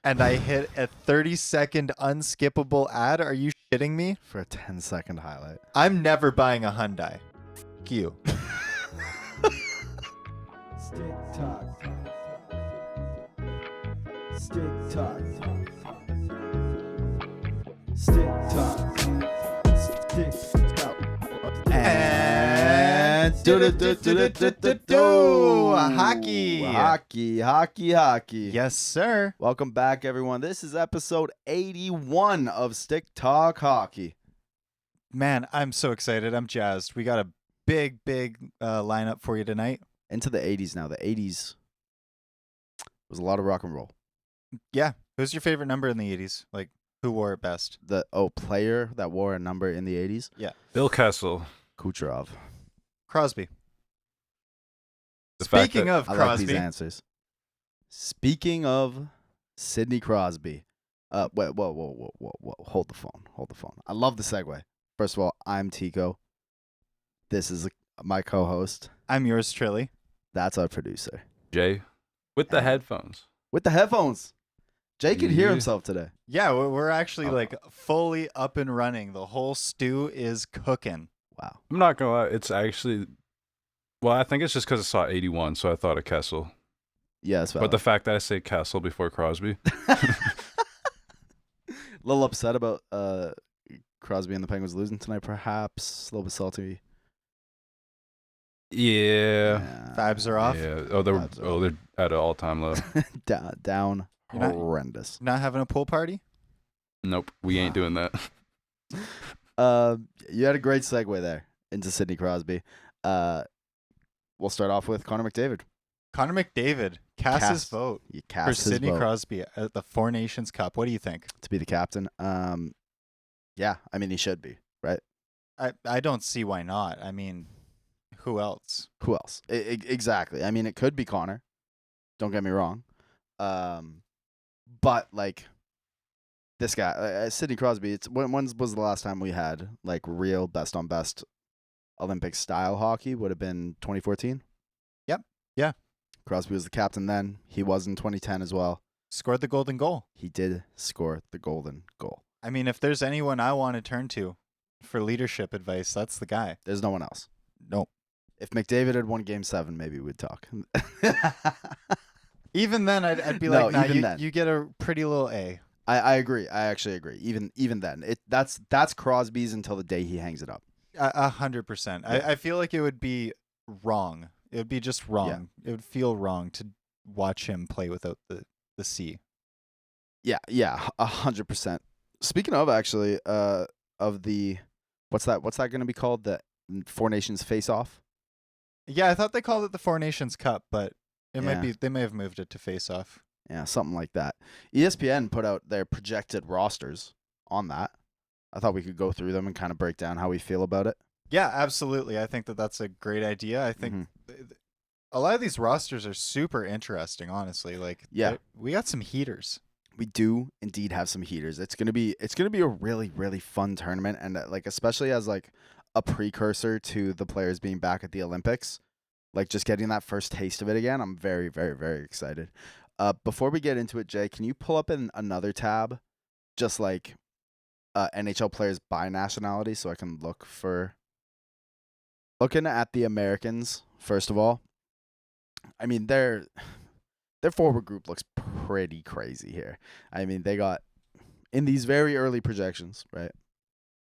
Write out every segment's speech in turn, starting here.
and I hit a 30-second unskippable ad. Are you shitting me? For a 10-second highlight. I'm never buying a Hyundai. You. Stick talk. Stick talk. Stick talk. Stick talk. And hockey. Yes, sir. Welcome back, everyone. This is episode 81 of Stick Talk Hockey. Man, I'm so excited. I'm jazzed. We got a big lineup for you tonight. Into the 80s now. The 80s was a lot of rock and roll. Yeah. Who's your favorite number in the 80s? Like, who wore it best? The player that wore a number in the 80s? Yeah. Bill Kessel. Kucherov. Crosby. The fact Speaking that- of I like Crosby, these answers. Speaking of Sidney Crosby. Wait, whoa. Hold the phone. I love the segue. First of all, I'm Tico. This is my co-host. I'm yours truly. That's our producer. Jay, with the headphones. With the headphones. Jay can hear Yeah. himself today. Yeah, we're actually Oh. like fully up and running. The whole stew is cooking. Wow. I'm not gonna lie, it's actually. Well, I think it's just because I saw 81, so I thought of Kessel. Yeah, that's But the fact that I say Kessel before Crosby, A little upset about Crosby and the Penguins losing tonight, perhaps. A little bit salty. yeah, Vibes are off. yeah. Vibes are They're at an all-time low. Down You're not- horrendous. Not having a pool party? Nope, we ain't doing that. You had a great segue there into Sidney Crosby. We'll start off with Conor McDavid. Connor McDavid, cast his Cast. vote He for cast his Sidney vote Crosby at the Four Nations Cup. What do you think? to be the captain. Yeah, I mean, he should be, right? I don't see why not. I mean, who else? Who else? Exactly. I mean, it could be Connor. Don't get me wrong. But like this guy, Sidney Crosby. It's when was the last time we had like real best on best Olympic style hockey? Would have been 2014. Yep. Yeah. Crosby was the captain then. He was in 2010 as well. Scored the golden goal. He did score the golden goal. I mean, if there's anyone I want to turn to for leadership advice, that's the guy. There's no one else. Nope. If McDavid had won Game 7, maybe we'd talk. Even then, I'd be No, like, nah, even then. you get a pretty little A. I agree. I actually agree. Even then, that's Crosby's until the day he hangs it up. 100%. Yeah. I feel like it would be wrong. It would be just wrong. It would feel wrong to watch him play without the C. Yeah, 100%. Speaking of actually, of the what's that going to be called? The Four Nations Face Off. Yeah, I thought they called it the Four Nations Cup, but it might Yeah. be they may have moved it to Face Off. Yeah, something like that. ESPN put out their projected rosters on that. I thought we could go through them and kind of break down how we feel about it. Yeah, absolutely. I think that's a great idea. I think Mhm. a lot of these rosters are super interesting, honestly. Like, Yeah. we got some heaters. We do indeed have some heaters. It's gonna be a really, really fun tournament, and like especially as like a precursor to the players being back at the Olympics, like just getting that first taste of it again. I'm very, very, very excited. Before we get into it, Jay, can you pull up in another tab, just like NHL players by nationality, so I can looking at the Americans first of all. I mean, their forward group looks pretty crazy here. I mean, they got in these very early projections, right?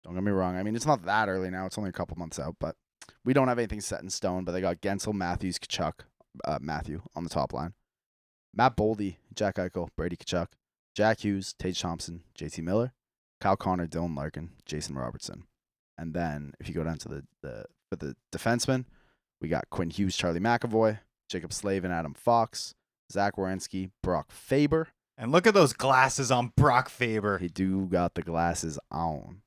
Don't get me wrong. I mean, it's not that early now. It's only a couple months out, but we don't have anything set in stone. But they got Gensel, Matthews, Kachuk, Matthew on the top line. Matt Boldy, Jack Eichel, Brady Kachuk, Jack Hughes, Tage Thompson, JT Miller, Kyle Connor, Dylan Larkin, Jason Robertson. And then if you go down to for the defensemen, we got Quinn Hughes, Charlie McAvoy, Jacob Slave, and Adam Fox, Zach Werenski, Brock Faber. And look at those glasses on Brock Faber. He do got the glasses on.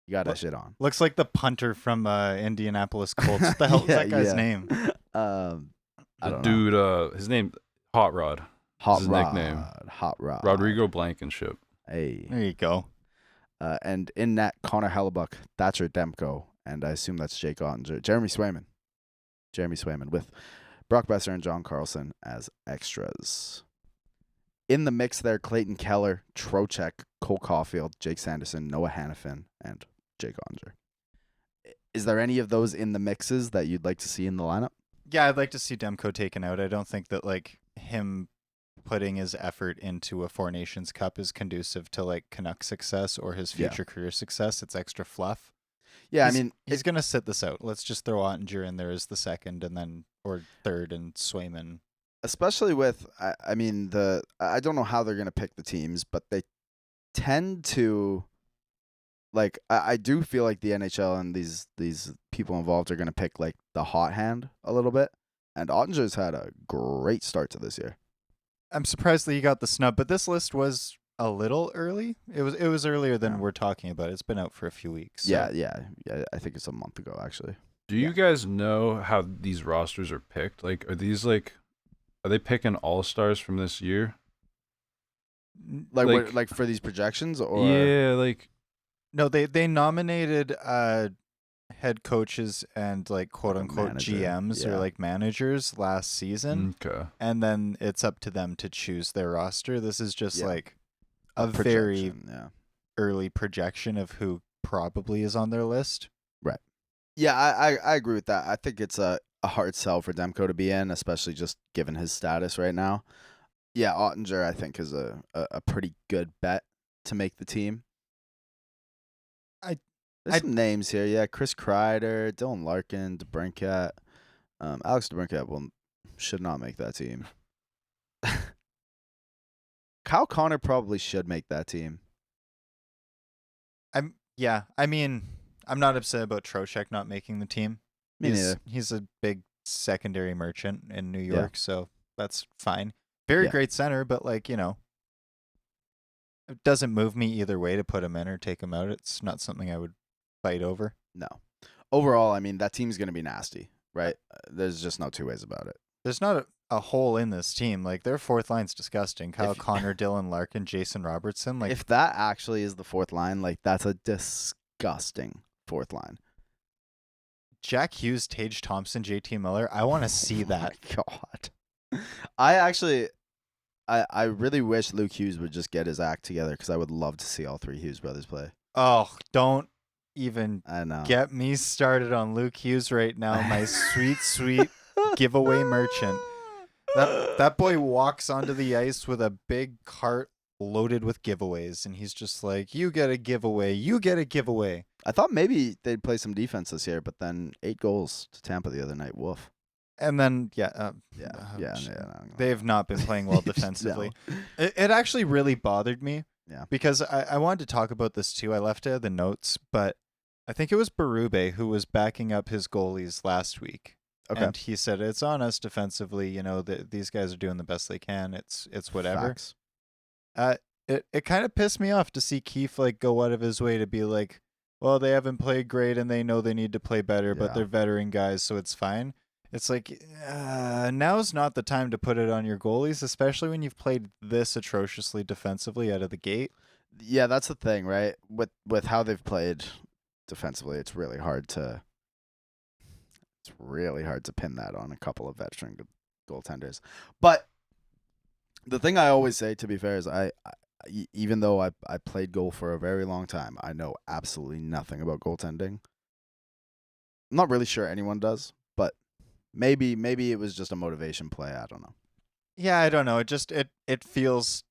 You got that shit on. Looks like the punter from Indianapolis Colts. What the hell is that guy's name? I The don't know. dude, his name Hot Rod. Hot his Rod. nickname. Hot Rod. Rodrigo Blankenship. Hey. There you go. And in net, Connor Hellebuck, Thatcher Demko, and I assume that's Jake Ottinger. Jeremy Swayman with Brock Besser and John Carlson as extras. In the mix there, Clayton Keller, Trocheck, Cole Caulfield, Jake Sanderson, Noah Hannafin, and Jake Onger. Is there any of those in the mixes that you'd like to see in the lineup? Yeah, I'd like to see Demko taken out. I don't think that like him putting his effort into a Four Nations Cup is conducive to like Canuck success or his future career success. It's extra fluff. Yeah, He's- I mean, he's gonna sit this out. Let's just throw Ottinger in there as the second, and then or third, and Swayman. especially with, I mean, I don't know how they're going to pick the teams, but they tend to, like, I do feel like the NHL and these people involved are going to pick, like, the hot hand a little bit. And Ottinger's had a great start to this year. I'm surprised that he got the snub, but this list was a little early. It was earlier than Yeah. we're talking about. It's been out for a few weeks. so- Yeah. I think it's a month ago, actually. Do you guys know how these rosters are picked? Like, are they picking all stars from this year? Like for these projections, or Yeah, like No, they nominated head coaches and like quote Like a unquote manager, GMs yeah. or like managers last season, okay. and then it's up to them to choose their roster. This is just Yeah. like a very projection, yeah. early projection of who probably is on their list. Yeah, I agree with that. I think it's a hard sell for Demko to be in, especially just given his status right now. Yeah, Ottinger, I think, is a pretty good bet to make the team. There's some names here. Yeah, Chris Kreider, Dylan Larkin, DeBrincat. Alex DeBrincat should not make that team. Kyle Connor probably should make that team. I mean, I'm not upset about Trocheck not making the team. Me neither. He's a big secondary merchant in New Yeah. York, so that's fine. Very Yeah. great center, but like, it doesn't move me either way to put him in or take him out. It's not something I would fight over. No. Overall, I mean, that team's going to be nasty, right? There's just no two ways about it. There's not a hole in this team. Like, their fourth line's disgusting. Kyle If- Connor, Dylan Larkin, Jason Robertson. Like, If that actually is the fourth line, like, that's a disgusting fourth line. Jack Hughes, Tage Thompson, JT Miller, I want to see that. Oh my God. I really wish Luke Hughes would just get his act together, because I would love to see all three Hughes brothers play. Oh, don't even I know. get me started on Luke Hughes right now, my sweet giveaway merchant. That boy walks onto the ice with a big cart loaded with giveaways, and he's just like, you get a giveaway, you get a giveaway. I thought maybe they'd play some defense this year, but then 8 goals to Tampa the other night. Woof. And then, Yeah. they have not been playing well defensively. It actually really bothered me. Yeah. Because I wanted to talk about this too. I left it in the notes, but I think it was Berube who was backing up his goalies last week. Okay. And he said, it's on us defensively. These guys are doing the best they can. It's whatever. Facts. It kind of pissed me off to see Keefe like go out of his way to be like, well, they haven't played great and they know they need to play better, but Yeah. they're veteran guys, so it's fine. It's like, now's not the time to put it on your goalies, especially when you've played this atrociously defensively out of the gate. Yeah, that's the thing, right? With how they've played defensively, it's really hard to pin that on a couple of veteran goaltenders. But the thing I always say, to be fair, is even though I played goal for a very long time, I know absolutely nothing about goaltending. I'm not really sure anyone does, but maybe it was just a motivation play. I don't know. Yeah, I don't know. It feels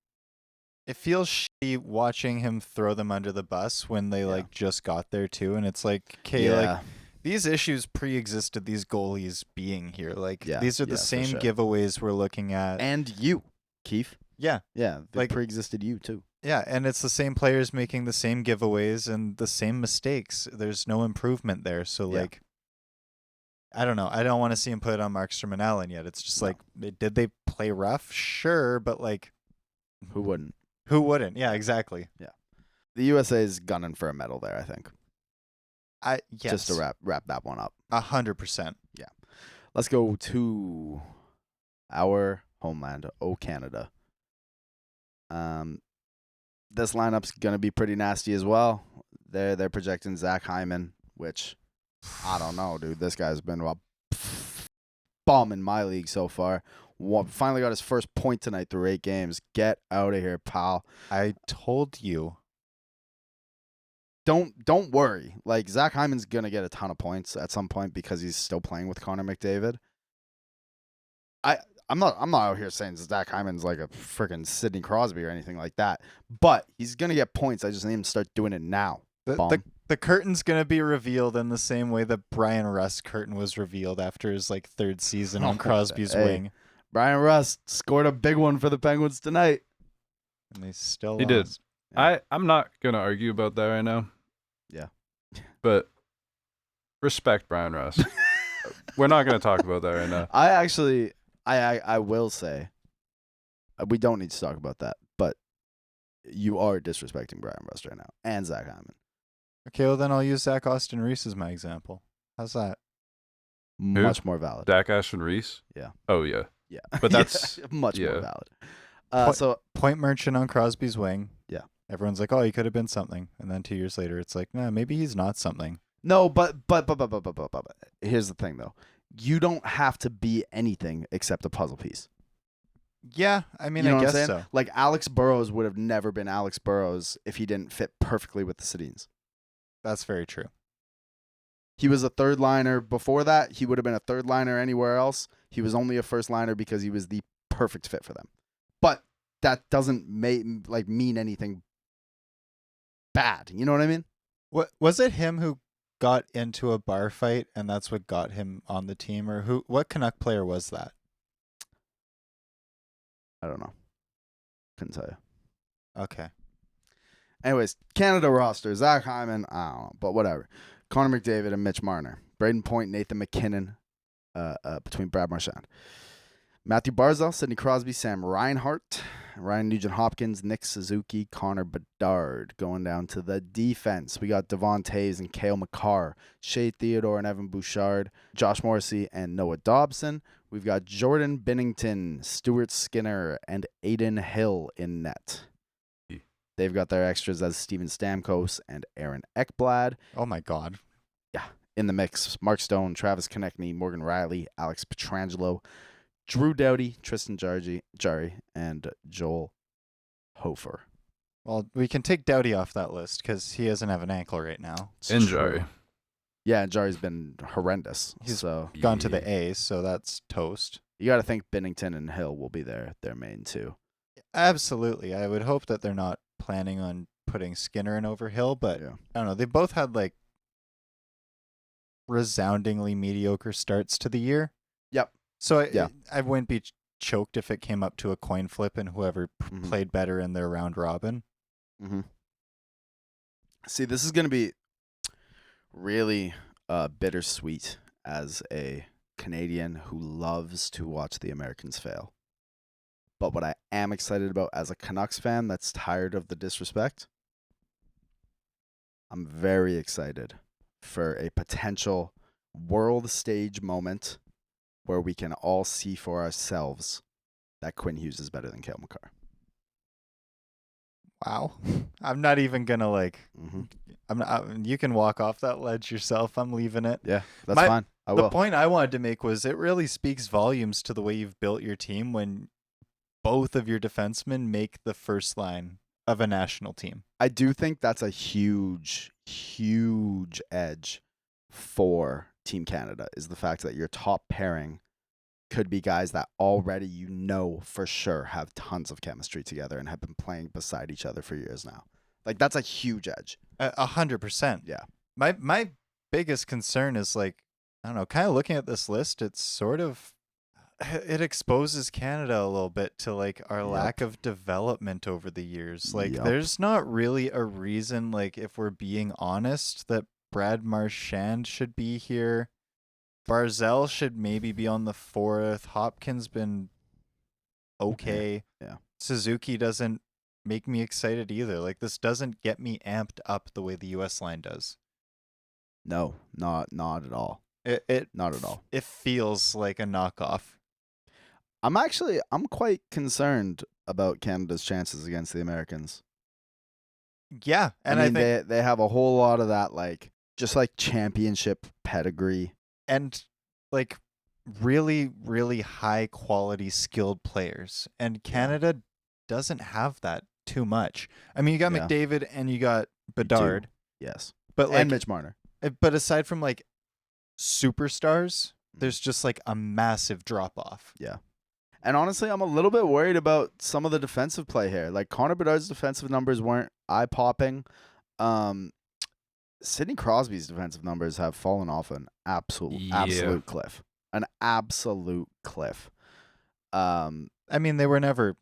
shitty watching him throw them under the bus when they like just got there too, and it's like, okay, like these issues pre-existed these goalies being here. Like these are the for same sure. giveaways we're looking at. And you, Keith. Yeah. Yeah, they Like- pre-existed you too. Yeah, and it's the same players making the same giveaways and the same mistakes. There's no improvement there. So Yeah. like, I don't know. I don't want to see him put it on Markstrom and Allen yet. It's just No. like, did they play rough? Sure, but like, Who wouldn't? who wouldn't? Yeah, exactly. The USA is gunning for a medal there, I think. Yes, Just to wrap that one up. 100%. Let's go to our homeland, Canada. This lineup's gonna be pretty nasty as well. They're projecting Zach Hyman, which I don't know, dude. This guy's been a bum in my league so far. Finally got his first point tonight through 8 games. Get out of here, pal. I told you. Don't worry. Like, Zach Hyman's gonna get a ton of points at some point because he's still playing with Connor McDavid. I'm not out here saying Zach Hyman's like a freaking Sidney Crosby or anything like that. But he's gonna get points. I just need him to start doing it now. The curtain's gonna be revealed in the same way that Brian Rust curtain was revealed after his like 3rd season on Crosby's wing. Brian Rust scored a big one for the Penguins tonight. And they still He lost. did. Yeah. I'm not gonna argue about that right now. Yeah. But respect Brian Ross. We're not gonna talk about that right now. I will say, we don't need to talk about that, but you are disrespecting Brian Rust right now and Zach Hyman. Okay, well then I'll use Zach Austin Reese as my example. How's that? Much more valid. Dak Ashton Reese? Yeah. Oh yeah. Yeah. But that's much more yeah. valid. So Point merchant on Crosby's wing. Yeah. Everyone's like, oh, he could have been something. And then 2 years later, it's like, nah, maybe he's not something. no, but here's the thing though. You don't have to be anything except a puzzle piece. Yeah, I mean, You know I what I'm guess saying? so. Like Alex Burrows would have never been Alex Burrows if he didn't fit perfectly with the Sedins. That's very true. He was a third liner before that. He would have been a third liner anywhere else. He was only a first liner because he was the perfect fit for them. But that doesn't mean anything bad. You know what I mean? What was it? Him who got into a bar fight, and that's what got him on the team, or who? What Canuck player was that? I don't know. Couldn't tell you. Okay. Anyways, Canada roster. Zach Hyman, I don't know, but whatever. Connor McDavid and Mitch Marner. Braden Point, Nathan McKinnon, between Brad Marchand. Matthew Barzal, Sidney Crosby, Sam Reinhart, Ryan Nugent-Hopkins, Nick Suzuki, Connor Bedard. Going down to the defense, we got Devon Toews and Cale Makar, Shea Theodore and Evan Bouchard, Josh Morrissey and Noah Dobson. We've got Jordan Binnington, Stuart Skinner, and Aiden Hill in net. They've got their extras as Steven Stamkos and Aaron Ekblad. Oh my God. In the mix, Mark Stone, Travis Konechny, Morgan Riley, Alex Pietrangelo, Drew Doughty, Tristan Jarry, and Joel Hofer. Well, we can take Doughty off that list because he doesn't have an ankle right now. and Jari. Yeah, and Jarry's been horrendous. He's so gone to the A, so that's toast. you got to think Binnington and Hill will be their main two. Absolutely. I would hope that they're not planning on putting Skinner in over Hill, but Yeah. I don't know. They both had like resoundingly mediocre starts to the year. Yep. So Yeah. I wouldn't be choked if it came up to a coin flip and whoever Mhm. played better in their round robin. Mm-hmm. See, this is going to be really bittersweet as a Canadian who loves to watch the Americans fail. But what I am excited about as a Canucks fan that's tired of the disrespect, I'm very excited for a potential world stage moment where we can all see for ourselves that Quinn Hughes is better than Cale Makar. Wow. I'm not even going to like, Mm-hmm. you can walk off that ledge yourself. I'm leaving it. Yeah, that's My- fine. I The will. point I wanted to make was it really speaks volumes to the way you've built your team when both of your defensemen make the first line of a national team. I do think that's a huge, huge edge for Team Canada is the fact that your top pairing could be guys that already you know for sure have tons of chemistry together and have been playing beside each other for years now. Like, that's a huge edge. 100%. Yeah. My biggest concern is like, I don't know, kind of looking at this list, it's sort of, it exposes Canada a little bit to like our Yep. lack of development over the years. Like Yep. there's not really a reason, like if we're being honest, that Brad Marchand should be here. Barzell should maybe be on the 4th. Hopkins been okay. Yeah. Suzuki doesn't make me excited either. Like this doesn't get me amped up the way the US line does. No, not at all. It Not at all. It feels like a knockoff. I'm quite concerned about Canada's chances against the Americans. Yeah, and I mean, think they have a whole lot of that, like, just like championship pedigree. and like really, really high quality skilled players. And Canada doesn't have that too much. I mean, you got Yeah. McDavid and you got Bedard, Yes. but like And Mitch Marner. but aside from like superstars, there's just like a massive drop off. Yeah. And honestly, I'm a little bit worried about some of the defensive play here. Like Connor Bedard's defensive numbers weren't eye-popping. Sidney Crosby's defensive numbers have fallen off an absolute cliff. An absolute cliff. I mean, they were never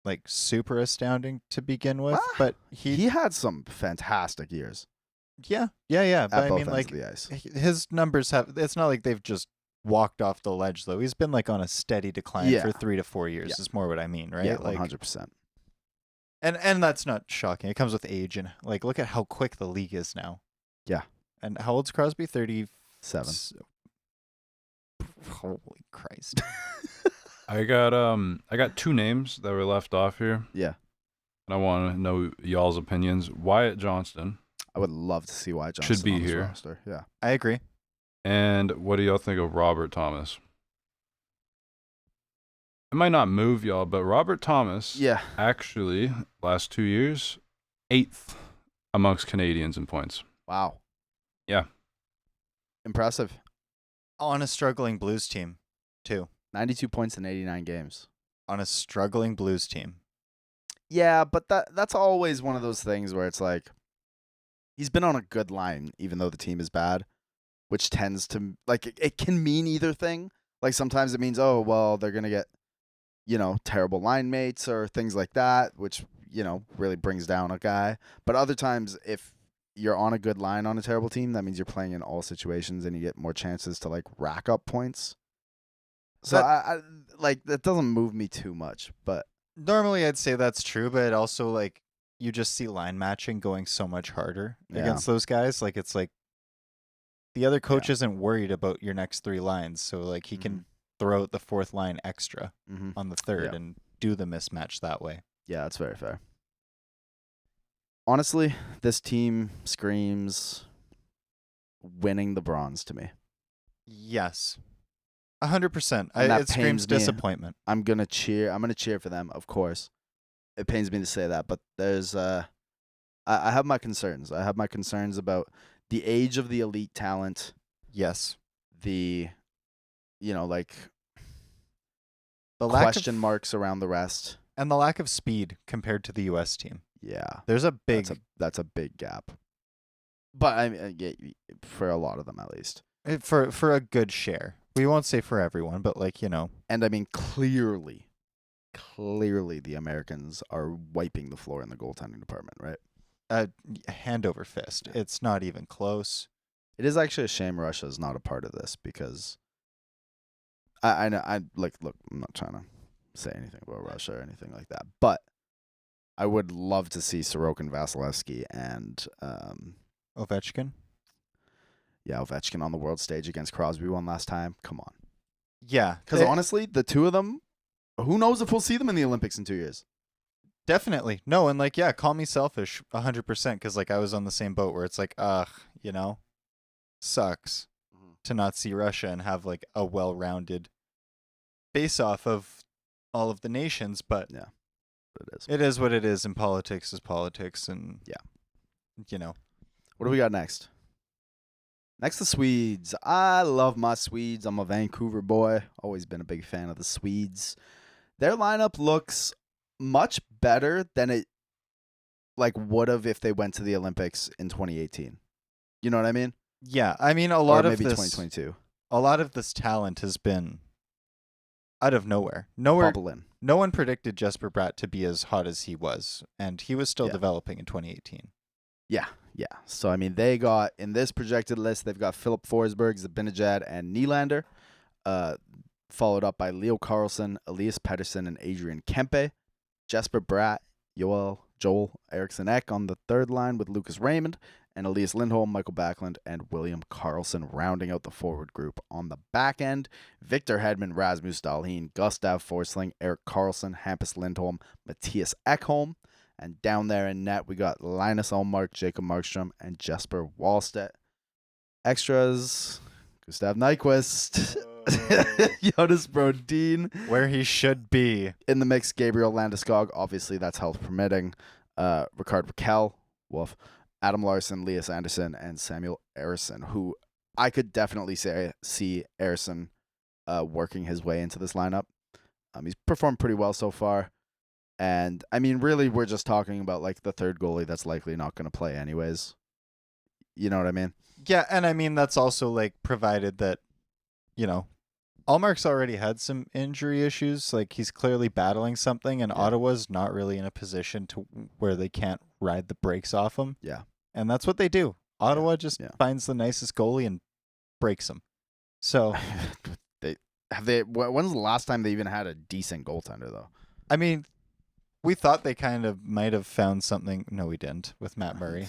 like super astounding to begin with, but He had some fantastic years yeah. at But I both mean, ends like of the ice. his numbers have. It's not like they've just walked off the ledge though. He's been like on a steady decline Yeah. for 3 to 4 years. Yeah. Is more what I mean, right? Yeah, like 100%. and that's not shocking. It comes with age and like look at how quick the league is now. Yeah. And how old's Crosby? 30. 7. Holy Christ. I got 2 names that were left off here, Yeah. and I want to know y'all's opinions. Wyatt Johnston, I would love to see why Johnson Should be on this here. roster. Yeah. I agree. and what do y'all think of Robert Thomas? It might not move y'all, but Robert Thomas, Yeah. actually, last 2 years, 8th amongst Canadians in points. Wow. Yeah. Impressive. On a struggling Blues team, too. 92 points in 89 games. On a struggling Blues team. Yeah, but that's always one of those things where it's like he's been on a good line even though the team is bad, which tends to like it can mean either thing. Like sometimes it means, oh, well, they're going to get, terrible line mates or things like that, which, really brings down a guy. But other times if you're on a good line on a terrible team, that means you're playing in all situations and you get more chances to like rack up points. So I like that doesn't move me too much, but Normally, I'd say that's true, but also, like, you just see line matching going so much harder Yeah. against those guys. Like, it's like the other coach isn't worried about your next 3 lines, so, like, he can throw out the 4th line extra on the 3rd Yeah. and do the mismatch that way. yeah, that's very fair. Honestly, this team screams winning the bronze to me. Yes. 100%. And that It screams pains me. disappointment. I'm gonna cheer for them, of course. It pains me to say that, but there's I have my concerns. I have my concerns about the age of the elite talent, Yes. the like The lack question of, marks around the rest. and the lack of speed compared to the U.S. team. Yeah. There's a big That's a big gap. But I mean, for a lot of them at least. for a good share. We won't say for everyone, but like, And I mean, clearly, the Americans are wiping the floor in the goaltending department, right? hand over fist. It's not even close. It is actually a shame Russia is not a part of this because I know look, I'm not trying to say anything about Russia or anything like that, but I would love to see Sorokin, Vasilevsky, and Ovechkin? Ovechkin on the world stage against Crosby one last time. Come on. Yeah. Because honestly, the two of them, who knows if we'll see them in the Olympics in 2 years? Definitely. No, and like, yeah, call me selfish 100% because like I was on the same boat where it's like, sucks to not see Russia and have like a well-rounded face-off of all of the nations, but Yeah, but it is. it is what it is, and politics is politics, and What do we got next? Next, the Swedes. I love my Swedes. I'm a Vancouver boy. Always been a big fan of the Swedes. Their lineup looks much better than it would have if they went to the Olympics in 2018. You know what I mean? yeah, I mean a Or lot of maybe this 2022. a lot of this talent has been out of nowhere. Bubble in. No one predicted Jesper Bratt to be as hot as he was, and he was still Yeah. developing in 2018. Yeah. So, I mean, they got, in this projected list, they've got Philip Forsberg, Zibanejad, and Nylander, followed up by Leo Carlsson, Elias Pettersson, and Adrian Kempe. Jesper Bratt, Joel Eriksson Ek on the 3rd line with Lucas Raymond, and Elias Lindholm, Michael Backlund, and William Karlsson rounding out the forward group. On the back end, Victor Hedman, Rasmus Dahlin, Gustav Forsling, Erik Karlsson, Hampus Lindholm, Matthias Ekholm. And down there in net, we got Linus Ullmark, Jacob Markstrom, and Jesper Wallstedt. Extras, Gustav Nyquist. Jonas Brodin. Where he should be. In the mix, Gabriel Landeskog. Obviously, that's health permitting. Ricard Raquel, woof. Adam Larson, Elias Anderson, and Samuel Ersson, who I could definitely see Ersson working his way into this lineup. He's performed pretty well so far. And, I mean, really, we're just talking about, like, the third goalie that's likely not going to play anyways. You know what I mean? Yeah, and I mean, that's also, like, provided that, you know, Allmark's already had some injury issues. Like, he's clearly battling something, and Ottawa's not really in a position to where they can't ride the brakes off him. Yeah. And that's what they do. Ottawa just finds the nicest goalie and breaks him. So... When's the last time they even had a decent goaltender, though? I mean... We thought they kind of might have found something. No, we didn't with Matt Murray.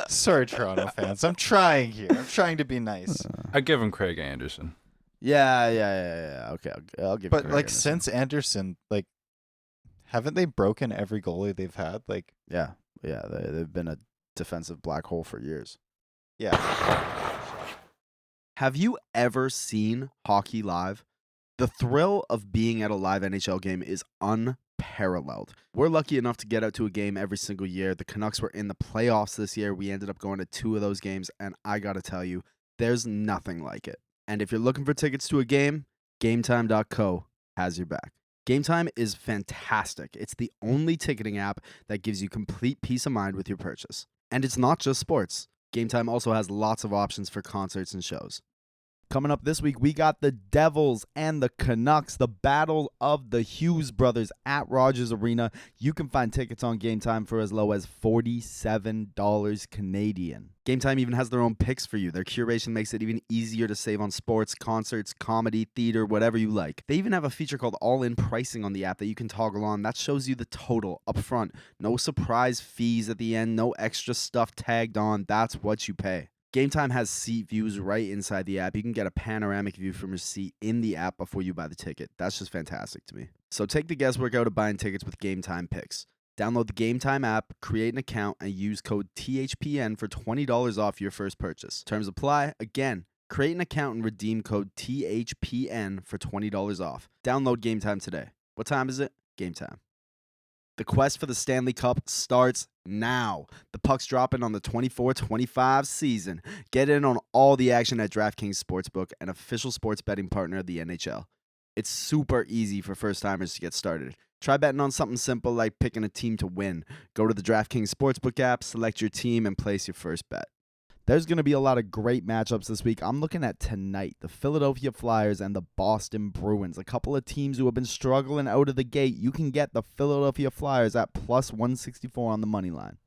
Sorry, Toronto fans. I'm trying here. I'm trying to be nice. I give him Craig Anderson. Yeah. Okay, I'll give. But Craig like Anderson. since Anderson, like, haven't they broken every goalie they've had? Like, yeah, they've been a defensive black hole for years. Yeah. Have you ever seen hockey live? The thrill of being at a live NHL game is unparalleled. We're lucky enough to get out to a game every single year. The Canucks were in the playoffs this year. We ended up going to 2 of those games, and I gotta tell you, there's nothing like it. And if you're looking for tickets to a game, GameTime.co has your back. GameTime is fantastic. It's the only ticketing app that gives you complete peace of mind with your purchase. And it's not just sports. GameTime also has lots of options for concerts and shows. Coming up this week, we got the Devils and the Canucks, the battle of the Hughes brothers at Rogers Arena. You can find tickets on Game Time for as low as $47 Canadian. Game Time even has their own picks for you. Their curation makes it even easier to save on sports, concerts, comedy, theater, whatever you like. They even have a feature called All-In Pricing on the app that you can toggle on. That shows you the total up front. No surprise fees at the end, no extra stuff tagged on. That's what you pay. Game Time has seat views right inside the app. You can get a panoramic view from your seat in the app before you buy the ticket. That's just fantastic to me. So take the guesswork out of buying tickets with Game Time picks. Download the Game Time app, create an account, and use code THPN for $20 off your first purchase. Terms apply. Again, create an account and redeem code THPN for $20 off. Download Game Time today. What time is it? Game Time. The quest for the Stanley Cup starts now. The puck's dropping on the 24-25 season. Get in on all the action at DraftKings Sportsbook, an official sports betting partner of the NHL. It's super easy for first-timers to get started. Try betting on something simple like picking a team to win. Go to the DraftKings Sportsbook app, select your team, and place your first bet. There's going to be a lot of great matchups this week. I'm looking at tonight, the Philadelphia Flyers and the Boston Bruins, a couple of teams who have been struggling out of the gate. You can get the Philadelphia Flyers at plus 164 on the money line.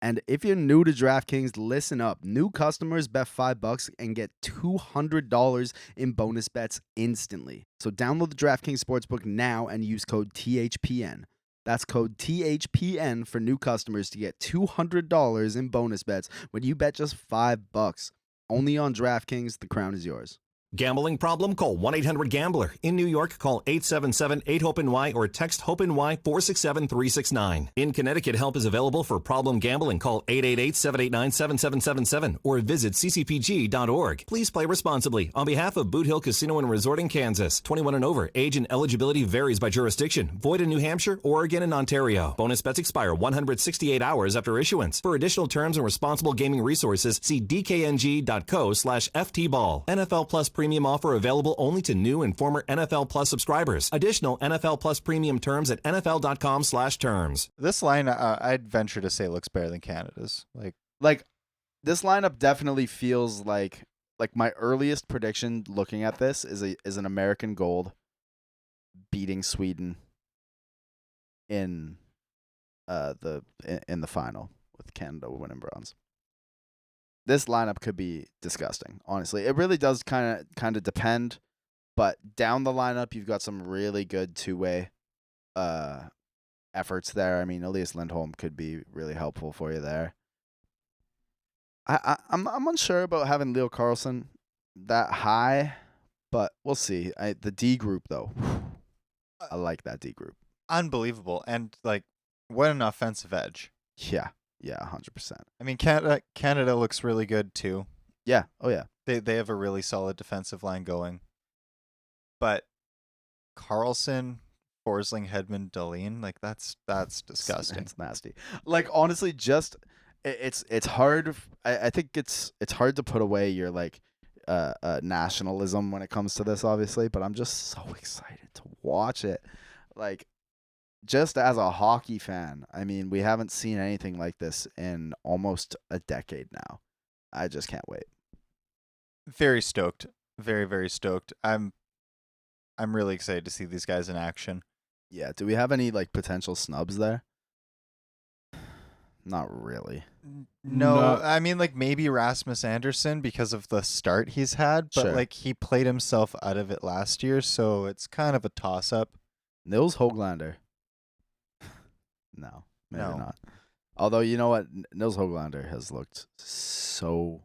And if you're new to DraftKings, listen up. New customers bet $5 and get $200 in bonus bets instantly. So download the DraftKings Sportsbook now and use code THPN. That's code THPN for new customers to get $200 in bonus bets when you bet just $5. Only on DraftKings, the crown is yours. Gambling problem? Call 1-800-GAMBLER. In New York, call 877-8-HOPE-NY or text HOPE-NY 467-369. In Connecticut, help is available for problem gambling. Call 888-789-7777 or visit ccpg.org. Please play responsibly. On behalf of Boot Hill Casino and Resort in Kansas, 21 and over, age and eligibility varies by jurisdiction. Void in New Hampshire, Oregon, and Ontario. Bonus bets expire 168 hours after issuance. For additional terms and responsible gaming resources, see dkng.co/ftball. NFL Plus Premium offer available only to new and former NFL Plus subscribers. Additional NFL Plus Premium terms at nfl.com/terms. This line, I'd venture to say, looks better than Canada's. Like this lineup definitely feels like my earliest prediction looking at this is an American gold beating Sweden in the final with Canada winning bronze. This lineup could be disgusting, honestly. It really does kind of depend, but down the lineup, you've got some really good two-way efforts there. I mean, Elias Lindholm could be really helpful for you there. I'm unsure about having Leo Carlson that high, but we'll see. The D group, though, I like that D group. Unbelievable. And, what an offensive edge. Yeah, 100%. I mean, Canada looks really good, too. Yeah, oh yeah. They have a really solid defensive line going. But Carlson, Forsling, Hedman, Dahlin, like that's disgusting. It's nasty. Like honestly, just it's hard. I think it's hard to put away your like nationalism when it comes to this, obviously. But I'm just so excited to watch it. Like just as a hockey fan, I mean, we haven't seen anything like this in almost a decade now. I just can't wait. Very stoked. Very, very stoked. I'm really excited to see these guys in action. Yeah. Do we have any like potential snubs there? Not really. No, No. I mean like maybe Rasmus Anderson because of the start he's had, but Sure. like he played himself out of it last year, so it's kind of a toss up. Nils Höglander. No, maybe No. not. Although you know what, Nils Höglander has looked so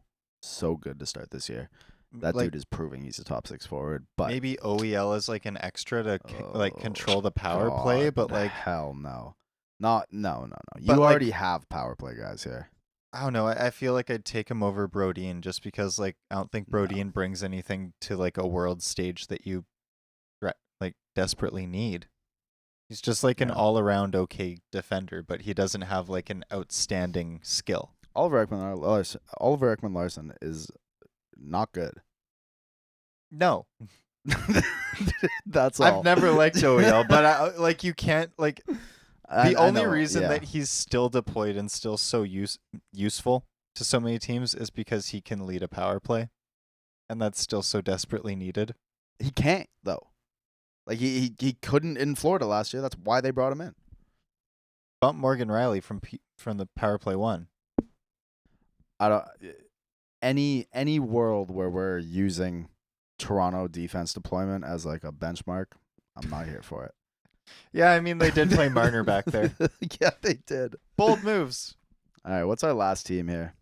good to start this year. That like dude is proving he's a top 6 forward. But maybe OEL is like an extra to like control the power God, play, but like hell no, no. You But, like- already have power play guys here. I don't know. I feel like I'd take him over Brodin just because like I don't think No. Brodin brings anything to like a world stage that you like desperately need. He's just like an Yeah. all-around okay defender, but he doesn't have like an outstanding skill. Oliver Ekman Larson is not good. No, That's all. I've never liked OEL, but like you can't like I the only know, reason yeah. that he's still deployed and still so useful to so many teams is because he can lead a power play, and that's still so desperately needed. He can't though. Like he couldn't in Florida last year. That's why they brought him in. Bump Morgan Riley from the power play one. I don't any world where we're using Toronto defense deployment as like a benchmark, I'm not here for it. Yeah, I mean they did play Marner back there. Yeah, they did. Bold moves. All right, what's our last team here?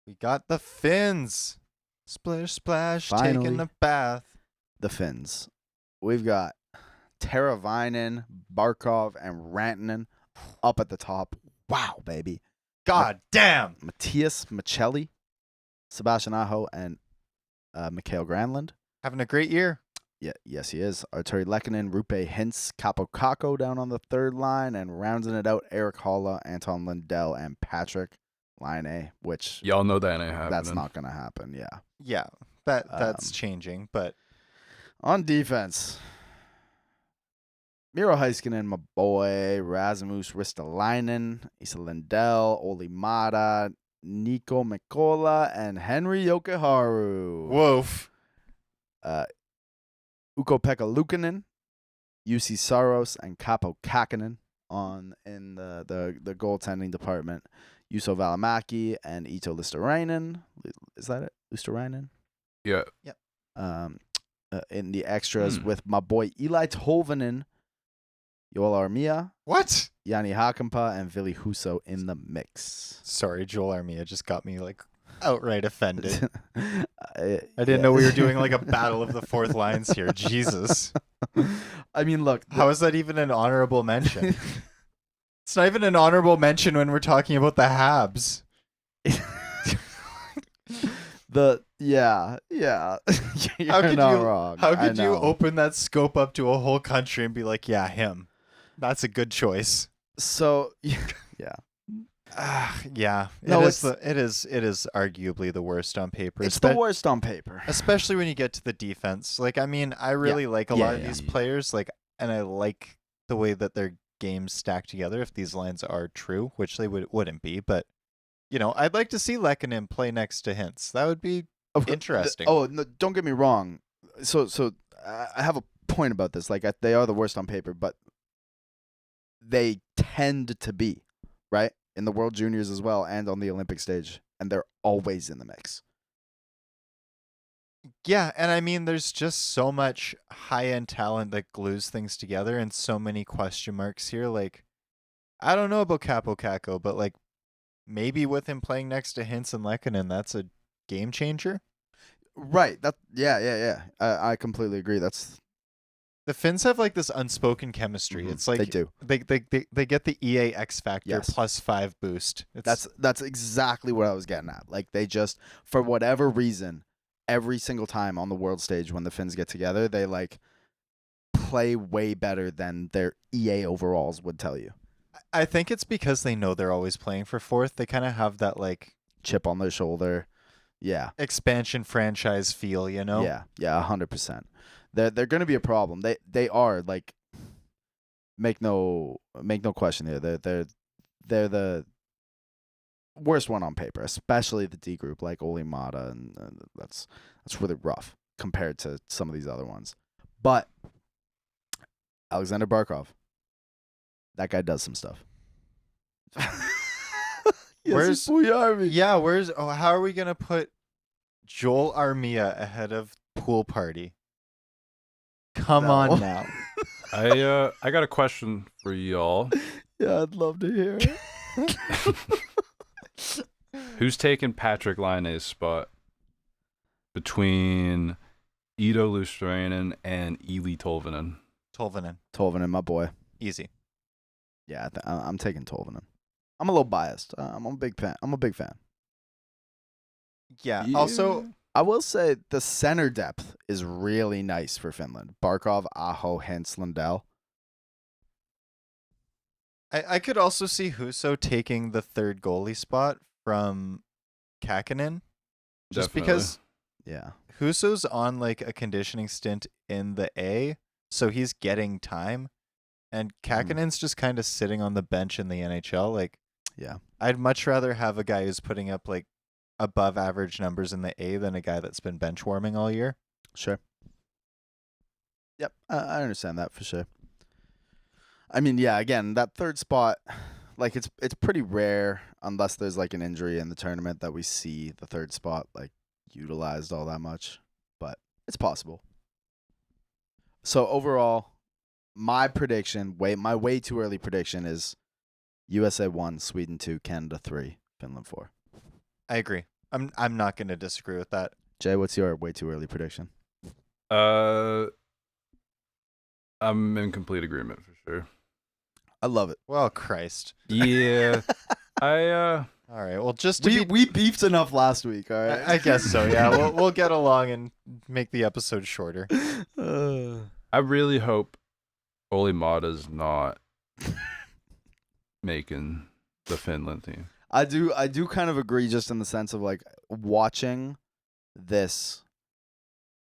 We got the Finns. Splish splash, Finally. taking a bath. The Finns. We've got Teravainen, Barkov, and Rantanen up at the top. Wow, baby. God damn. Matthias Michelli, Sebastian Aho, and Mikhail Granlund. Having a great year. Yeah, yes, he is. Arturi Lehkonen, Rupe Hintz, Capo Caco down on the third line, and rounding it out, Eric Holla, Anton Lindell, and Patrick Laine, which Y'all know that ain't happening. that's not going to happen, yeah. Yeah, that's Um, changing, but On defense, Miro Heiskanen, my boy, Rasmus Ristolainen, Esa Lindell, Oli Mata, Nico Mikola, and Henry Yokoharu. woof. Ukko-Pekka Luukkonen, UC Saros, and Capo Kakkonen in the goaltending department. Juuso Välimäki and Ito Listerainen. Is that it? Listerainen? Yeah. In the extras with my boy Eli Tolvanen, Joel Armia, What? Yanni Hakanpää, and Ville Husso in the mix. Sorry, Joel Armia just got me like outright offended. I I didn't know we were doing like a battle of the fourth lines here. Jesus. I mean, look. How is that even an honorable mention? It's not even an honorable mention when we're talking about the Habs. Yeah. You're How could not you- wrong. How I could you know. open that scope up to a whole country and be like, yeah, him? That's a good choice. So, yeah. Yeah. No, it is arguably the worst on paper. It's the worst on paper. Especially when you get to the defense. Like, I mean, I really like a lot of Yeah. these players, like, and I like the way that their games stack together if these lines are true, which they wouldn't be, but you know, I'd like to see Lehkonen play next to Hintz. That would be interesting. Oh, no, don't get me wrong. So I have a point about this. Like, they are the worst on paper, but they tend to be, right? In the World Juniors as well and on the Olympic stage. And they're always in the mix. Yeah, and I mean, there's just so much high-end talent that glues things together and so many question marks here. Like, I don't know about Capo Caco, but like, maybe with him playing next to Hintz and Lehkonen, that's a game changer. Right. Yeah. I completely agree. That's The Finns have like this unspoken chemistry. Mhm. It's like they do. They get the EA X Factor Yes. +5 boost. It's, That's exactly what I was getting at. Like, they just, for whatever reason, every single time on the world stage when the Finns get together, they like play way better than their EA overalls would tell you. I think it's because they know they're always playing for fourth. They kind of have that like Chip on their shoulder. Yeah. expansion franchise feel, you know? Yeah. Yeah, 100%. They're going to be a problem. They are like make no question here. They're the worst one on paper, especially the D group like Oli Mata, and that's really rough compared to some of these other ones. But Alexander Barkov, that guy does some stuff. Where's how are we gonna put Joel Armia ahead of Pool Party? Come No. on now. I got a question for y'all. Yeah, I'd love to hear it. Who's taking Patrick Laine's spot between Ido Lustrainen and Eli Tolvanen? Tolvanen, my boy. easy. Yeah, I'm taking Tolvanen. I'm a little biased. I'm a big fan. Yeah. Also, I will say the center depth is really nice for Finland. Barkov, Aho, Hintz, Lundell. I could also see Husso taking the third goalie spot from Kakkonen, just Definitely. because Yeah. Husso's on like a conditioning stint in the A, so he's getting time, and Kakkonen's just kind of sitting on the bench in the NHL. Like, Yeah. I'd much rather have a guy who's putting up like above average numbers in the A than a guy that's been bench warming all year. Sure. Yep, I understand that for sure. I mean, yeah, again, that third spot, like it's pretty rare unless there's like an injury in the tournament that we see the third spot like utilized all that much, but it's possible. So overall, my prediction, my way too early prediction is USA 1, Sweden 2, Canada 3, Finland 4. I agree. I'm not going to disagree with that. Jay, what's your way too early prediction? I'm in complete agreement for sure. I love it. Well, Christ. Yeah. All right. Well, just to We beefed enough last week, all right? I guess so. Yeah. We'll get along and make the episode shorter. I really hope Oli Mata's not making the Finland team. I do kind of agree, just in the sense of like watching this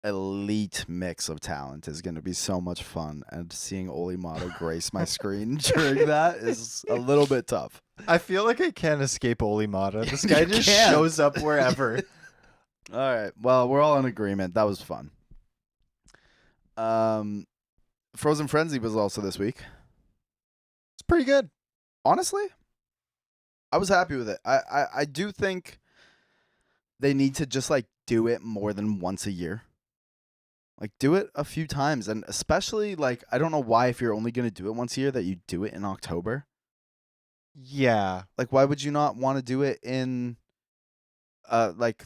elite mix of talent is going to be so much fun, and seeing Oli Mata grace my screen during that is a little bit tough. I feel like I can't escape Oli Mata. This guy You just can't. shows up wherever. All right, well, we're all in agreement. That was fun. Frozen Frenzy was also this week. It's pretty good. Honestly, I was happy with it. I do think they need to just like do it more than once a year. Like, do it a few times, and especially like, I don't know why, if you're only gonna do it once a year, that you do it in October. Yeah. Like, why would you not want to do it in like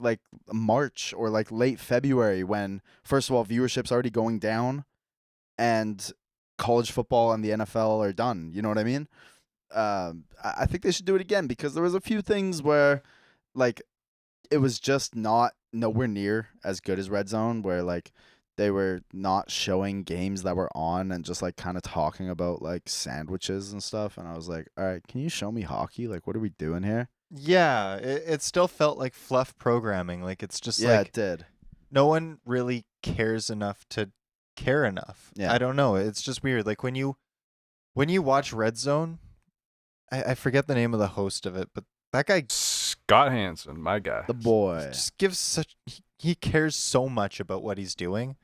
March or like late February, when first of all viewership's already going down and college football and the NFL are done, you know what I mean? I think they should do it again, because there was a few things where like it was just nowhere near as good as Red Zone, where like they were not showing games that were on and just like kind of talking about like sandwiches and stuff, and I was like, all right, can you show me hockey? Like, what are we doing here? Yeah. It still felt like fluff programming. Like, it's just Yeah, like it did. no one really cares enough to care enough. Yeah. I don't know. It's just weird. Like, when you watch Red Zone, I forget the name of the host of it, but that guy Scott Hansen, my guy. The boy. just gives he cares so much about what he's doing.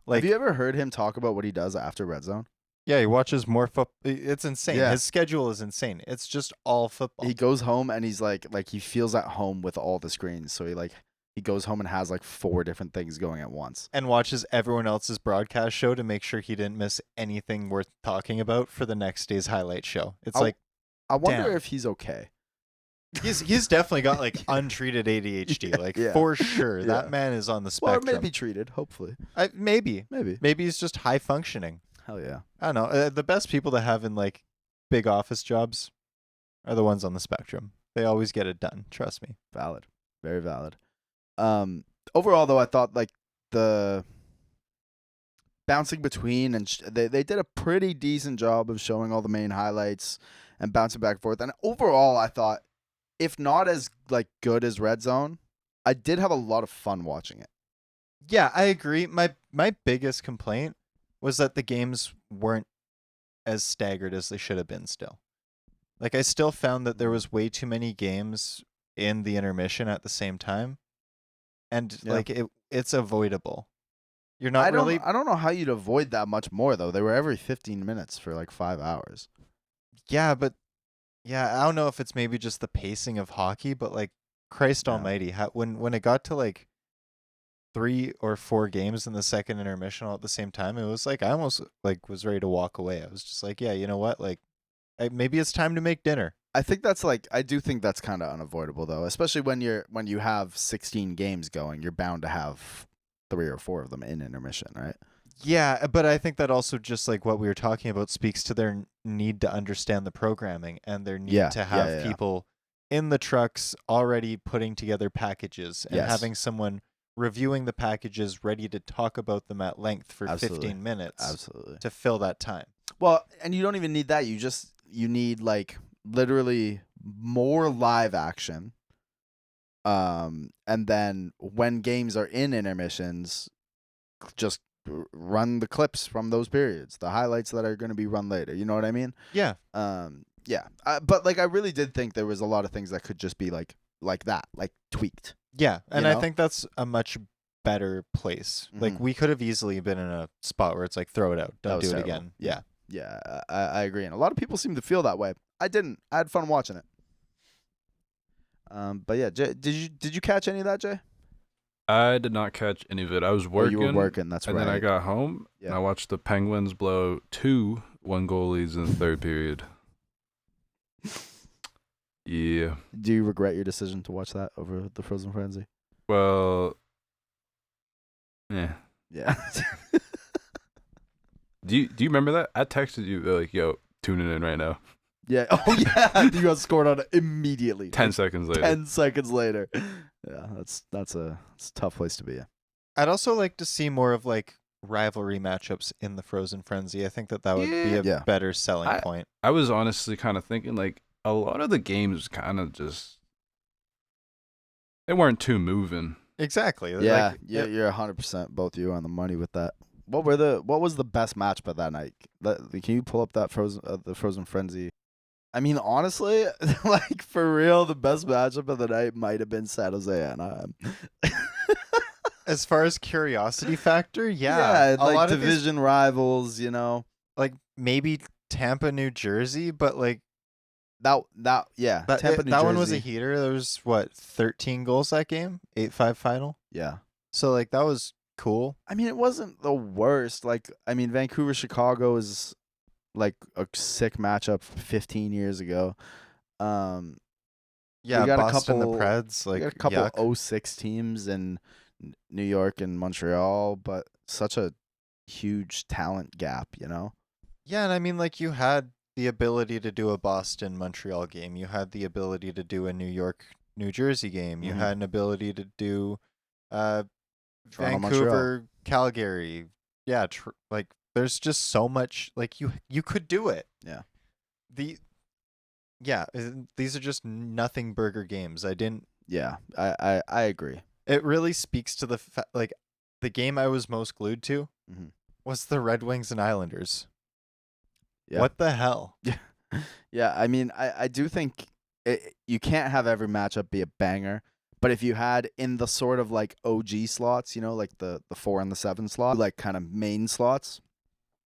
Like, Have you ever heard him talk about what he does after Red Zone? yeah, he watches more football. It's insane. Yeah. His schedule is insane. It's just all football. He goes home and he's like he feels at home with all the screens. So he goes home and has like 4 different things going at once. and watches everyone else's broadcast show to make sure he didn't miss anything worth talking about for the next day's highlight show. It's like I wonder Damn. if he's okay. he's definitely got like untreated ADHD, like Yeah. for sure. Yeah. That man is on the Well, spectrum. maybe treated, hopefully. Maybe Maybe. he's just high functioning. Hell yeah. I don't know. The best people to have in like big office jobs are the ones on the spectrum. They always get it done. Trust me. Valid. Very valid. Overall, though, I thought like the bouncing between and they did a pretty decent job of showing all the main highlights and bouncing back and forth. And overall, I thought, if not as like good as Red Zone, I did have a lot of fun watching it. Yeah, I agree. My biggest complaint was that the games weren't as staggered as they should have been still. Like, I still found that there was way too many games in the intermission at the same time. And Yeah. like it's avoidable. You're not I don't really know how you'd avoid that much more though. They were every 15 minutes for like 5 hours. Yeah, but yeah, I don't know if it's maybe just the pacing of hockey, but like Christ Yeah. almighty, when it got to like 3 or 4 games in the second intermission all at the same time, it was like I almost like was ready to walk away. I was just like, yeah, you know what? Like maybe it's time to make dinner. I think that's like I do think that's kind of unavoidable though, especially when you have 16 games going, you're bound to have 3 or 4 of them in intermission, right? Yeah, but I think that also just like what we were talking about speaks to their need to understand the programming and their need to have people in the trucks already putting together packages and Yes. having someone reviewing the packages ready to talk about them at length for Absolutely. 15 minutes Absolutely. to fill that time. Well, and you don't even need that. You need like literally more live action. And then when games are in intermissions, just run the clips from those periods, the highlights that are going to be run later. You know what I mean? Yeah. Yeah. But like I really did think there was a lot of things that could just be like that, like tweaked. Yeah, and You I know? think that's a much better place. Like Mhm. we could have easily been in a spot where it's like throw it out, That don't was do it terrible. again. Yeah. Yeah, I agree, and a lot of people seem to feel that way. I didn't. I had fun watching it. But yeah, Jay, did you catch any of that, Jay? I did not catch any of it. I was Oh, working. you were working. That's and right. then I got home and Yeah. I watched the Penguins blow 2 1-goal leads in the third period. Yeah. Do you regret your decision to watch that over the Frozen Frenzy? Well, yeah. Yeah. Do you remember that? I texted you like, "Yo, tuning in right now." Yeah. Oh yeah. You got scored on it immediately. 10 Like, seconds later. 10 seconds later. Yeah, it's a tough place to be in. I'd also like to see more of like rivalry matchups in the Frozen Frenzy. I think that would be a Yeah. better selling I- point. I was honestly kind of thinking like a lot of the games kind of just they weren't too moving. Exactly. Yeah, Like, you're 100% both of you on the money with that. What was the best matchup of that night? Can you pull up that the Frozen Frenzy? I mean, honestly, like for real, the best matchup of the night might have been San Jose Anaheim. as far as curiosity factor, yeah, a like lot of these, division rivals, you know. like maybe Tampa, New Jersey, but like That that Tampa, New that Jersey. one was a heater. There was what 13 goals that game, 8-5 final. Yeah. So like that was cool. I mean, it wasn't the worst. Like, I mean, Vancouver, Chicago is like a sick matchup 15 years ago. Yeah, got a Boston, couple- the Preds, like We got a couple yuck. 06 teams in New York and Montreal, but such a huge talent gap, you know? Yeah, and I mean, like, you had the ability to do a Boston Montreal game. You had the ability to do a New York New Jersey game. You Mhm. had an ability to do Toronto, Vancouver Calgary. Yeah, like there's just so much. Like you could do it. Yeah. These are just nothing burger games. I didn't. Yeah, I agree. It really speaks to the like the game I was most glued to Mhm. was the Red Wings and Islanders. Yeah. What the hell? Yeah, I mean, I do think you can't have every matchup be a banger, but if you had in the sort of like OG slots, you know, like the 4 and the 7 slot, like kind of main slots,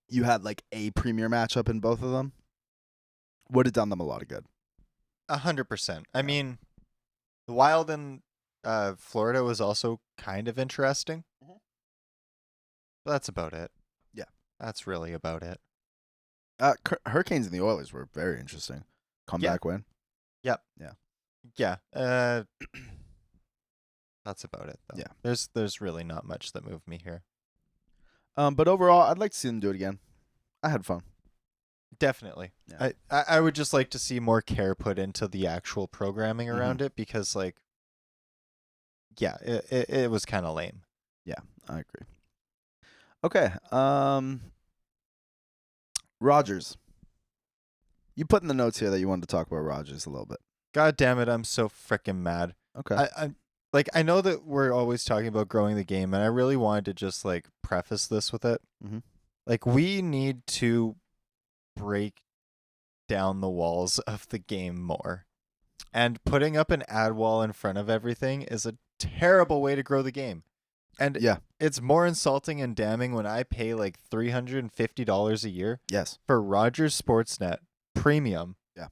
you had like a premier matchup in both of them, would have done them a lot of good. 100%. I mean, the Wild in Florida was also kind of interesting. Mhm. But that's about it. Yeah. That's really about it. Hurricanes and the Oilers were very interesting. Comeback win. Yeah. That's about it though. Yeah. There's really not much that moved me here. But overall, I'd like to see them do it again. I had fun. Definitely. Yeah. I would just like to see more care put into the actual programming Mm-hmm. around it because like yeah, it was kind of lame. I agree. Okay. Rogers. You put in the notes here that you wanted to talk about Rogers a little bit. God damn it, I'm so freaking mad. Okay. I know that we're always talking about growing the game, and I really wanted to just like preface this with it. Mhm. Like, we need to break down the walls of the game more. And putting up an ad wall in front of everything is a terrible way to grow the game. And Yeah. it's more insulting and damning when I pay like $350 a year Yes. for Rogers Sportsnet Premium. Yeah.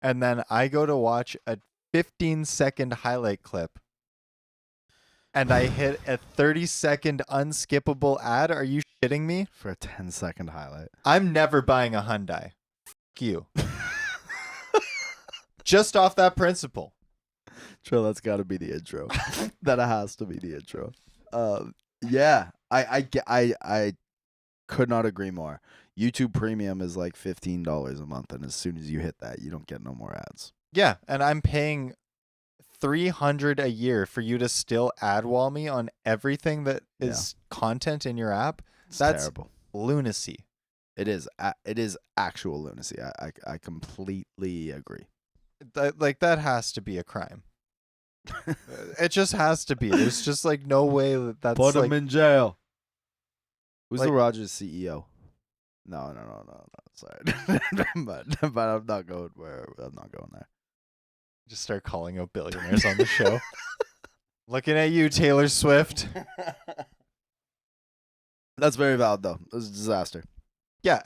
And then I go to watch a 15-second highlight clip and I hit a 30-second unskippable ad. Are you shitting me? For a 10-second highlight. I'm never buying a Hyundai. Fuck you. Just off that principle. Trill, that's got to be the intro. That has to be the intro. Yeah, I could not agree more. YouTube Premium is like $15 a month, and as soon as you hit that, you don't get no more ads. Yeah, and I'm paying $300 a year for you to still ad wall me on everything that is content in your app. It's That's terrible. lunacy. It is. It is actual lunacy. I completely agree. That has to be a crime. It just has to be. There's just like no way that's Put like, him in jail. Who's like- the Rogers CEO? No. Sorry, but I'm not going where. I'm not going there. just start calling out billionaires on the show. Looking at you, Taylor Swift. That's very valid, though. It was a disaster. Yeah,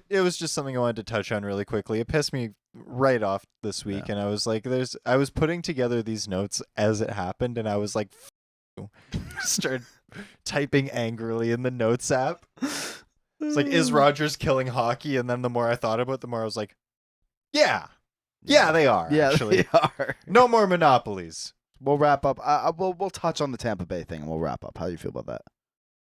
it was just something I wanted to touch on really quickly. It pissed me right off this week, and I was like, I was putting together these notes as it happened, and I was like, F you. Started typing angrily in the notes app. It's like, is Rogers killing hockey? And then the more I thought about it, the more I was like, yeah, they are. Yeah, actually, they are. no more monopolies. We'll wrap up. We'll touch on the Tampa Bay thing, and we'll wrap up. How do you feel about that?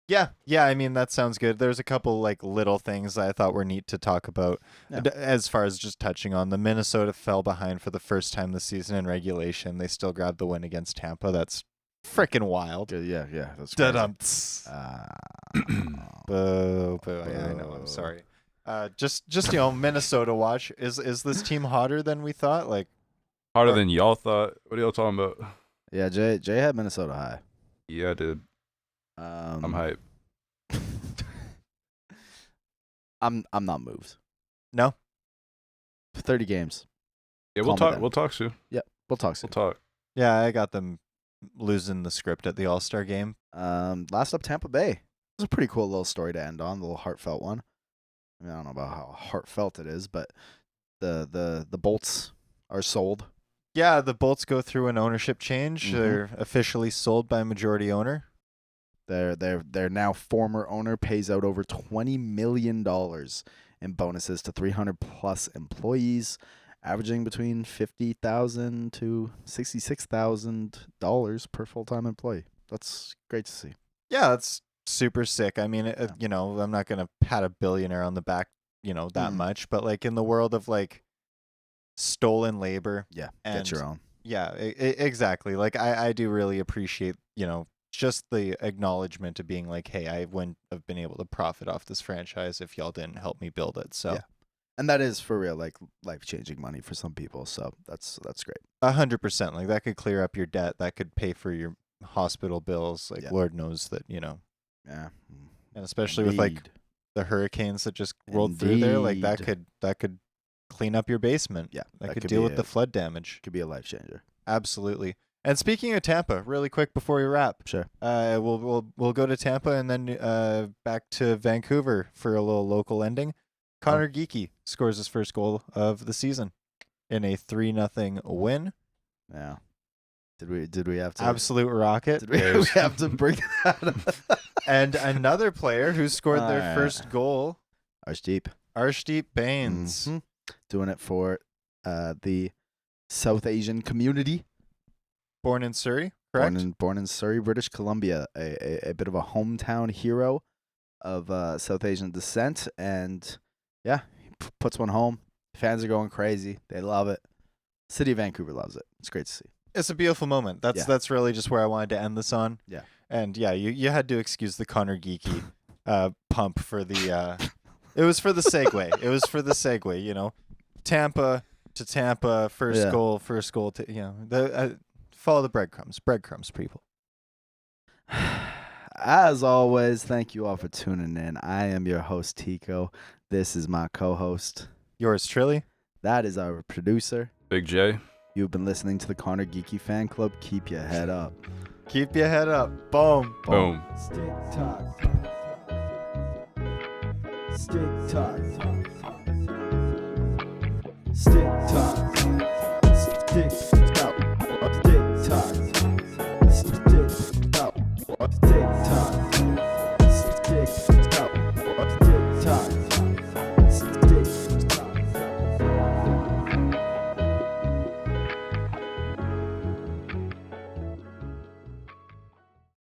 Yeah. I mean, that sounds good. There's a couple like little things that I thought were neat to talk about. Yeah. As far as just touching on, the Minnesota fell behind for the first time this season in regulation. They still grabbed the win against Tampa. That's freaking wild. Yeah. That's crazy. Da-dum. Boo. Yeah, I know. I'm sorry. Just Minnesota watch. Is this team hotter than we thought? Like, Harder than y'all thought. What are y'all talking about? Yeah, Jay had Minnesota high. Yeah, dude. I'm hype. I'm not moved. no. 30 games. Yeah, Call me then. We'll talk soon. We'll talk soon. We'll talk. Yeah, I got them losing the script at the All-Star game. Last up, Tampa Bay. It was a pretty cool little story to end on, a little heartfelt one. I mean, I don't know about how heartfelt it is, but the Bolts are sold. Yeah, the Bolts go through an ownership change. Mhm. They're officially sold by majority owner. Their now former owner pays out over $20 million in bonuses to 300 plus employees, averaging between $50,000 to $66,000 per full-time employee. That's great to see. Yeah, that's super sick. I mean, Yeah. I'm not going to pat a billionaire on the back, that much, but like in the world of like stolen labor. Yeah, And get your own. Yeah, exactly. Like I do really appreciate, just the acknowledgement of being like, hey, I wouldn't have been able to profit off this franchise if y'all didn't help me build it. So Yeah. And that is for real, like life-changing money for some people. So that's great. 100%. Like that could clear up your debt. That could pay for your hospital bills. Like Yeah. Lord knows that, Yeah. and especially with like Indeed. the hurricanes that just rolled through there, like that Indeed. could clean up your basement. Yeah, That that could could deal be with the flood damage. could be a life changer. Absolutely. And speaking of Tampa, really quick before we wrap, Sure. we'll go to Tampa and then back to Vancouver for a little local ending. Conor Geekie scores his first goal of the season in a 3-0 win. Yeah. Did we have to Absolute rocket. Did we have to bring that up? And another player who scored their Alright. first goal, Arshdeep. Arshdeep Bains. Mhm. Doing it for the South Asian community. Born in Surrey, correct? Born in Surrey, British Columbia. A bit of a hometown hero of South Asian descent. And yeah, he puts one home. Fans are going crazy. They love it. City of Vancouver loves it. It's great to see. It's a beautiful moment. That's really just where I wanted to end this on. Yeah. And yeah, you had to excuse the Conor Geekie pump for the it was for the segue. It was for the segue, you know. Tampa to Tampa, first goal to, you know, the follow the breadcrumbs, people. As always, thank you all for tuning in. I am your host, Tico. This is my co-host. Yours truly. That is our producer. Big J. You've been listening to the Conor Geekie Fan Club. Keep your head up. Keep your head up. Boom. Boom. Stick talk. Stick talk. Stick talk. Stick